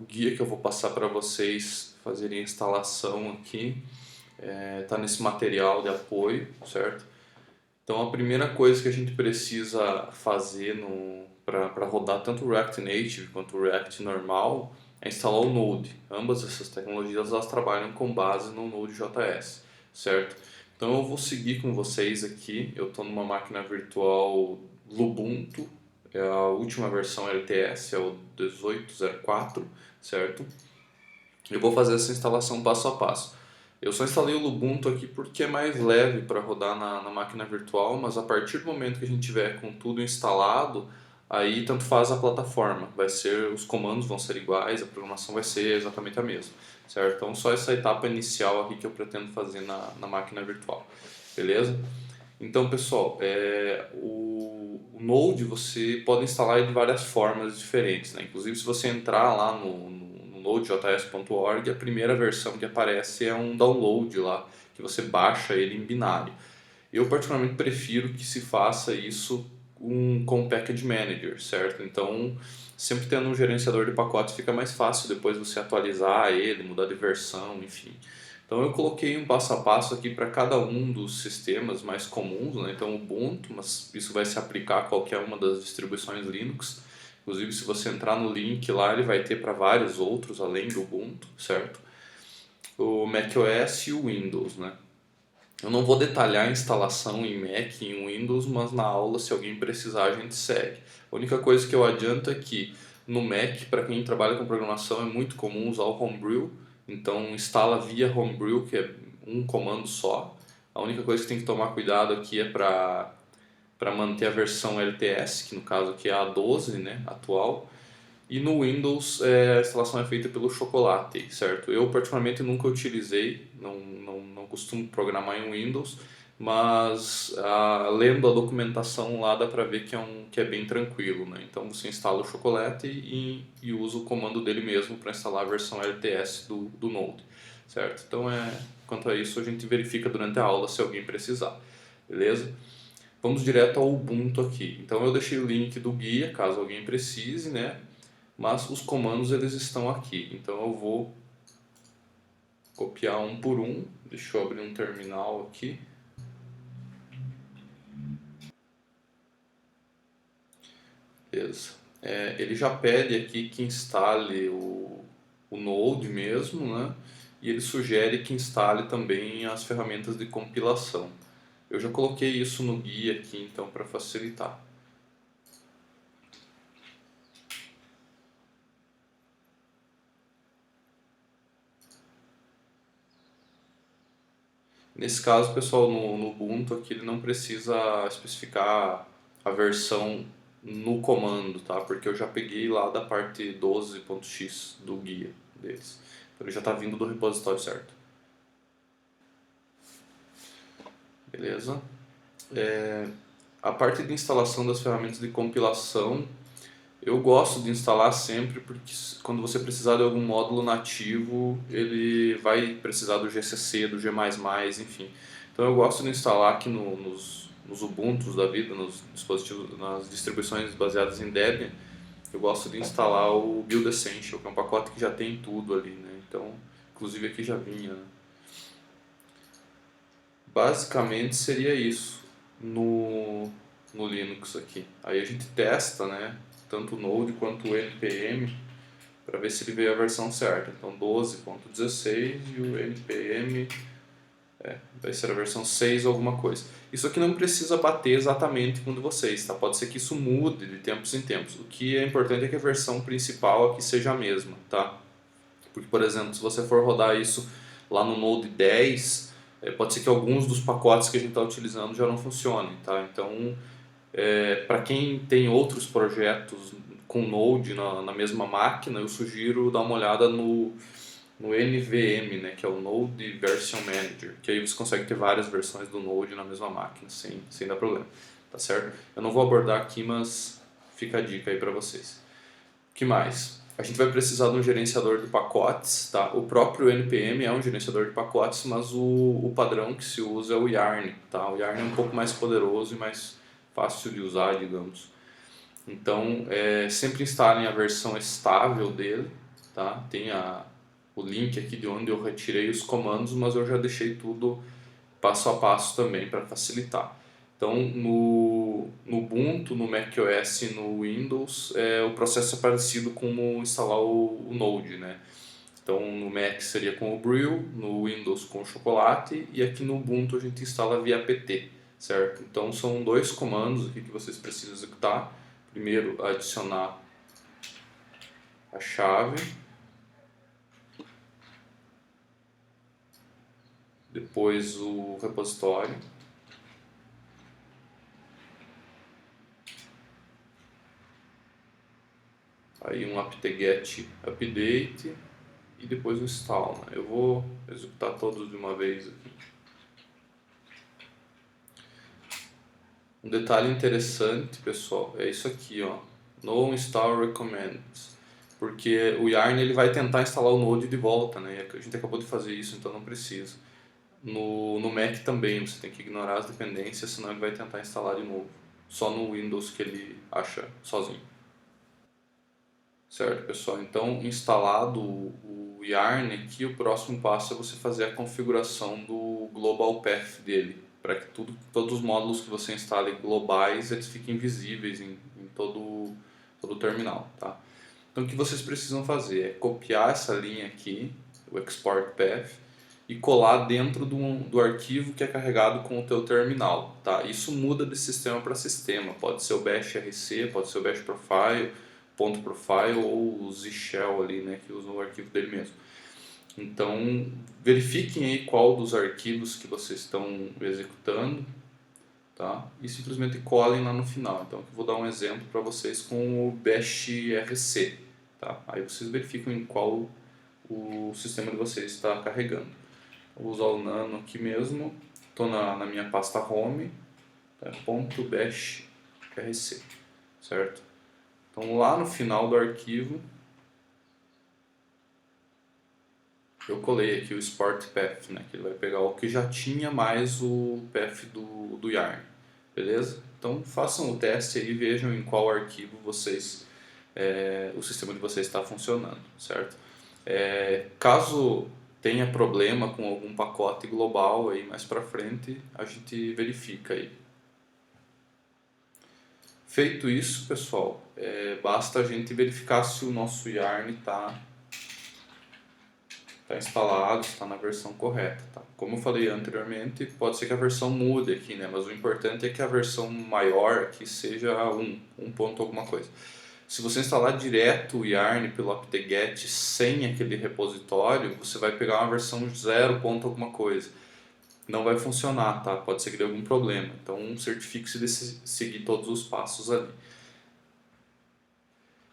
guia que eu vou passar para vocês fazerem a instalação aqui tá nesse material de apoio, certo? Então a primeira coisa que a gente precisa fazer para rodar tanto o React Native quanto o React normal é instalar o Node. Ambas essas tecnologias elas trabalham com base no Node.js, certo? Então eu vou seguir com vocês aqui. Eu estou numa máquina virtual Lubuntu, é a última versão LTS, é o 18.04, certo? Eu vou fazer essa instalação passo a passo. Eu só instalei o Lubuntu aqui porque é mais leve para rodar na máquina virtual, mas a partir do momento que a gente tiver com tudo instalado, aí tanto faz a plataforma, os comandos vão ser iguais, a programação vai ser exatamente a mesma, certo? Então só essa etapa inicial aqui que eu pretendo fazer na máquina virtual, beleza? Então pessoal, o Node você pode instalar ele de várias formas diferentes, né? Inclusive se você entrar lá no nodejs.org, a primeira versão que aparece é um download lá, que você baixa ele em binário. Eu particularmente prefiro que se faça isso com o Package Manager, certo? Então, sempre tendo um gerenciador de pacotes fica mais fácil depois você atualizar ele, mudar de versão, enfim. Então eu coloquei um passo a passo aqui para cada um dos sistemas mais comuns, né? Então Ubuntu, mas isso vai se aplicar a qualquer uma das distribuições Linux. Inclusive, se você entrar no link lá, ele vai ter para vários outros além do Ubuntu, certo? O macOS e o Windows, né? Eu não vou detalhar a instalação em Mac e em Windows, mas na aula, se alguém precisar, a gente segue. A única coisa que eu adianto é que no Mac, para quem trabalha com programação, é muito comum usar o Homebrew. Então, instala via Homebrew, que é um comando só. A única coisa que tem que tomar cuidado aqui é para manter a versão LTS, que no caso aqui é a 12, né, atual. E no Windows a instalação é feita pelo Chocolate, certo? Eu particularmente nunca utilizei, não costumo programar em Windows, mas lendo a documentação lá dá para ver que é bem tranquilo, né? Então você instala o Chocolate e usa o comando dele mesmo para instalar a versão LTS do Node, certo? Então quanto a isso a gente verifica durante a aula se alguém precisar, beleza? Vamos direto ao Ubuntu aqui. Então eu deixei o link do guia, caso alguém precise, né? Mas os comandos eles estão aqui. Então eu vou copiar um por um. Deixa eu abrir um terminal aqui. Beleza. Ele já pede aqui que instale o Node mesmo, né? E ele sugere que instale também as ferramentas de compilação. Eu já coloquei isso no guia aqui, então, para facilitar. Nesse caso, pessoal, no Ubuntu aqui ele não precisa especificar a versão no comando, tá? Porque eu já peguei lá da parte 12.x do guia deles. Então ele já está vindo do repositório certo. Beleza? A parte de instalação das ferramentas de compilação, eu gosto de instalar sempre porque quando você precisar de algum módulo nativo, ele vai precisar do GCC, do G++, enfim. Então eu gosto de instalar aqui nos Ubuntus da vida, nos dispositivos, nas distribuições baseadas em Debian, eu gosto de instalar o Build Essential, que é um pacote que já tem tudo ali, né? Então, inclusive aqui já vinha, né? Basicamente seria isso no Linux aqui. Aí a gente testa, né, tanto o Node quanto o NPM para ver se ele veio a versão certa. Então 12.16 e o NPM vai ser a versão 6 ou alguma coisa. Isso aqui não precisa bater exatamente com o de vocês, tá? Pode ser que isso mude de tempos em tempos. O que é importante é que a versão principal aqui seja a mesma, tá? Porque, por exemplo, se você for rodar isso lá no Node 10, pode ser que alguns dos pacotes que a gente está utilizando já não funcionem, tá? Então, para quem tem outros projetos com Node na mesma máquina, eu sugiro dar uma olhada no NVM, né, que é o Node Version Manager, que aí você consegue ter várias versões do Node na mesma máquina, sem dar problema, tá certo? Eu não vou abordar aqui, mas fica a dica aí para vocês. O que mais? A gente vai precisar de um gerenciador de pacotes, tá? O próprio NPM é um gerenciador de pacotes, mas o padrão que se usa é o Yarn, tá? O Yarn é um pouco mais poderoso e mais fácil de usar, digamos. Então, sempre instalem a versão estável dele, tá? Tem o link aqui de onde eu retirei os comandos, mas eu já deixei tudo passo a passo também para facilitar. Então, no Ubuntu, no macOS e no Windows, o processo é parecido com instalar o Node, né? Então, no Mac seria com o Brill, no Windows com o Chocolate, e aqui no Ubuntu a gente instala via apt, certo? Então, são dois comandos aqui que vocês precisam executar. Primeiro, adicionar a chave, depois o repositório, aí um apt-get update e depois o install, né? Eu vou executar todos de uma vez aqui. Um detalhe interessante, pessoal, é isso aqui, ó, no install recommends, porque o Yarn ele vai tentar instalar o Node de volta, né? A gente acabou de fazer isso, então não precisa. No Mac também você tem que ignorar as dependências, senão ele vai tentar instalar de novo. Só no Windows que ele acha sozinho. Certo, pessoal? Então, instalado o Yarn aqui, o próximo passo é você fazer a configuração do Global Path dele, para que todos os módulos que você instale globais, eles fiquem visíveis em todo o terminal, tá? Então, o que vocês precisam fazer é copiar essa linha aqui, o Export Path, e colar dentro do arquivo que é carregado com o teu terminal, tá? Isso muda de sistema para sistema, pode ser o Bash RC, pode ser o Bash Profile, ponto .profile ou o Z-Shell ali, né, que usa o arquivo dele mesmo. Então, verifiquem aí qual dos arquivos que vocês estão executando, tá? E simplesmente colhem lá no final. Então, eu vou dar um exemplo para vocês com o Bash RC, tá? Aí vocês verificam em qual o sistema de vocês está carregando. Vou usar o nano aqui mesmo, estou na minha pasta home, tá? .bash rc, certo? Então lá no final do arquivo eu colei aqui o Export Path, né? Que ele vai pegar o que já tinha mais o path do Yarn, beleza? Então façam o teste aí e vejam em qual arquivo o sistema de vocês está funcionando, certo? Caso tenha problema com algum pacote global aí mais para frente, a gente verifica aí. Feito isso, pessoal, basta a gente verificar se o nosso Yarn está instalado, está na versão correta. Tá? Como eu falei anteriormente, pode ser que a versão mude aqui, né? Mas o importante é que a versão maior aqui seja 1 ponto alguma coisa. Se você instalar direto o Yarn pelo apt-get sem aquele repositório, você vai pegar uma versão 0 ponto alguma coisa. Não vai funcionar, tá? Pode ser que dê algum problema. Então certifique-se de seguir todos os passos ali.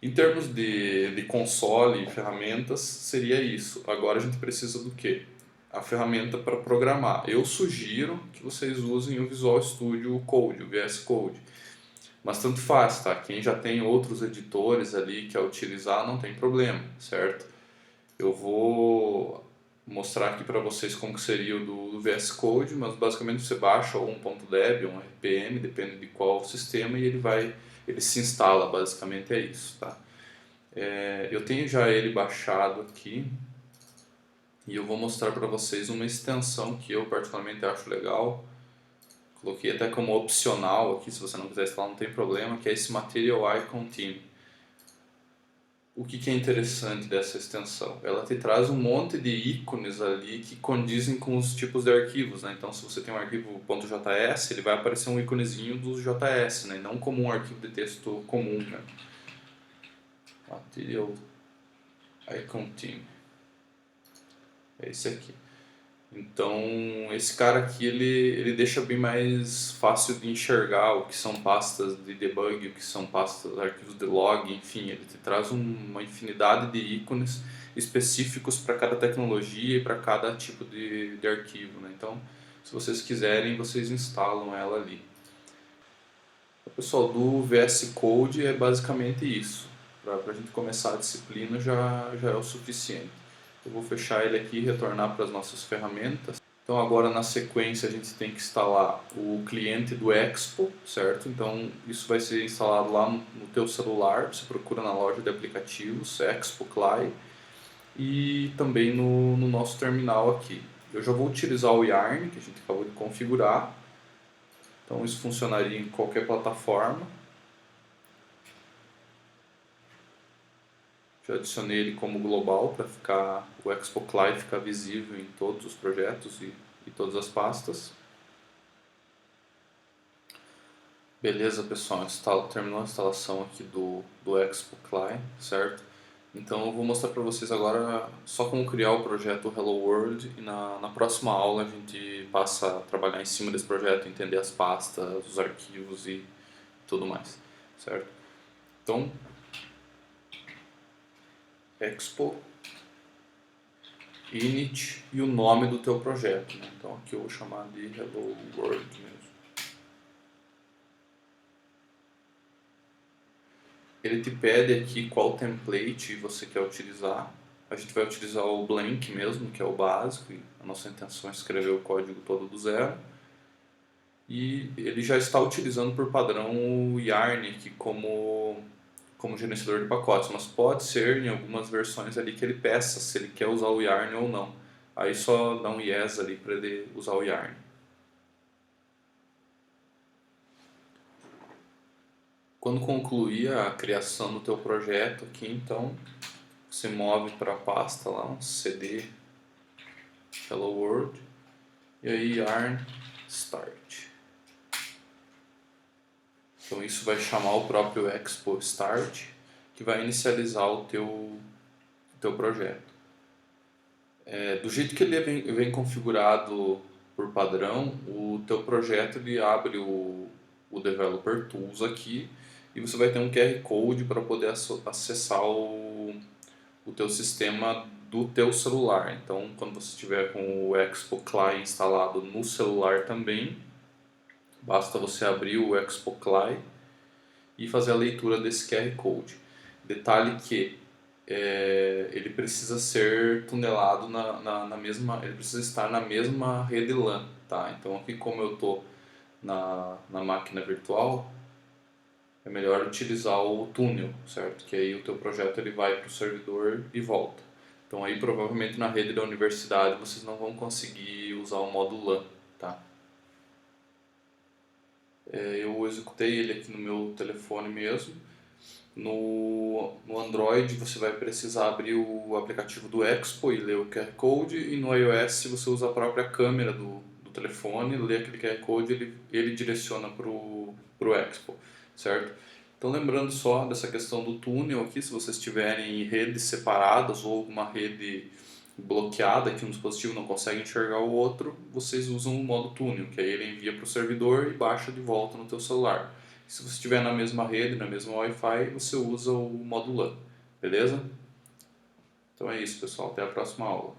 Em termos de console e ferramentas, seria isso. Agora a gente precisa do quê? A ferramenta para programar. Eu sugiro que vocês usem o Visual Studio Code, o VS Code. Mas tanto faz, tá? Quem já tem outros editores ali que quer utilizar, não tem problema, certo? Eu vou mostrar aqui para vocês como que seria o do VS Code, mas basicamente você baixa um .deb, um RPM, depende de qual sistema, e ele se instala, basicamente é isso, tá? Eu tenho já ele baixado aqui e eu vou mostrar para vocês uma extensão que eu particularmente acho legal. Coloquei até como opcional aqui, se você não quiser instalar não tem problema, que é esse Material Icon Theme. O que é interessante dessa extensão? Ela te traz um monte de ícones ali que condizem com os tipos de arquivos, né? Então, se você tem um arquivo .js, ele vai aparecer um íconezinho do JS, né? Não como um arquivo de texto comum, né? Material Icon Theme. É esse aqui. Então, esse cara aqui, ele deixa bem mais fácil de enxergar o que são pastas de debug, o que são pastas, arquivos de log, enfim, ele te traz uma infinidade de ícones específicos para cada tecnologia e para cada tipo de arquivo, né? Então, se vocês quiserem, vocês instalam ela ali. Pessoal, do VS Code é basicamente isso. Para a gente começar a disciplina já é o suficiente. Eu vou fechar ele aqui e retornar para as nossas ferramentas. Então agora na sequência a gente tem que instalar o cliente do Expo, certo? Então isso vai ser instalado lá no teu celular, você procura na loja de aplicativos, Expo Cli. e também no nosso terminal aqui. Eu já vou utilizar o Yarn, que a gente acabou de configurar, então isso funcionaria em qualquer plataforma. Já adicionei ele como global para ficar o Expo Cli ficar visível em todos os projetos e todas as pastas. Beleza, pessoal, terminou a instalação aqui do Expo Cli, certo? Então eu vou mostrar para vocês agora só como criar o projeto Hello World e na próxima aula a gente passa a trabalhar em cima desse projeto, entender as pastas, os arquivos e tudo mais, certo? Então, Expo init e o nome do teu projeto, né? Então aqui eu vou chamar de Hello World mesmo. Ele te pede aqui qual template você quer utilizar. A gente vai utilizar o Blank mesmo, que é o básico, e a nossa intenção é escrever o código todo do zero. E ele já está utilizando por padrão o Yarn aqui como gerenciador de pacotes, mas pode ser em algumas versões ali que ele peça se ele quer usar o Yarn ou não. Aí só dá um yes ali para ele usar o Yarn. Quando concluir a criação do teu projeto aqui, então você move para a pasta lá, um cd Hello World e aí Yarn Start. Então isso vai chamar o próprio Expo Start, que vai inicializar o teu projeto. Do jeito que ele vem configurado por padrão, o teu projeto ele abre o Developer Tools aqui e você vai ter um QR Code para poder acessar o teu sistema do teu celular. Então, quando você estiver com o Expo Cli instalado no celular também, basta você abrir o Expo Cli e fazer a leitura desse QR Code. Detalhe que ele precisa ser tunelado na mesma, ele precisa estar na mesma rede LAN, tá? Então aqui como eu estou na máquina virtual, é melhor utilizar o túnel, certo? Que aí o teu projeto ele vai para o servidor e volta. Então aí provavelmente na rede da universidade vocês não vão conseguir usar o modo LAN, tá? Eu executei ele aqui no meu telefone mesmo. No Android você vai precisar abrir o aplicativo do Expo e ler o QR Code, e no iOS você usa a própria câmera do telefone, lê aquele QR Code e ele direciona para o Expo, certo? Então lembrando só dessa questão do túnel aqui, se vocês tiverem redes separadas ou alguma rede bloqueada que um dispositivo não consegue enxergar o outro, vocês usam o modo túnel, que aí ele envia para o servidor e baixa de volta no teu celular. Se você estiver na mesma rede, na mesma Wi-Fi, você usa o modo LAN, beleza? Então é isso, pessoal. Até a próxima aula.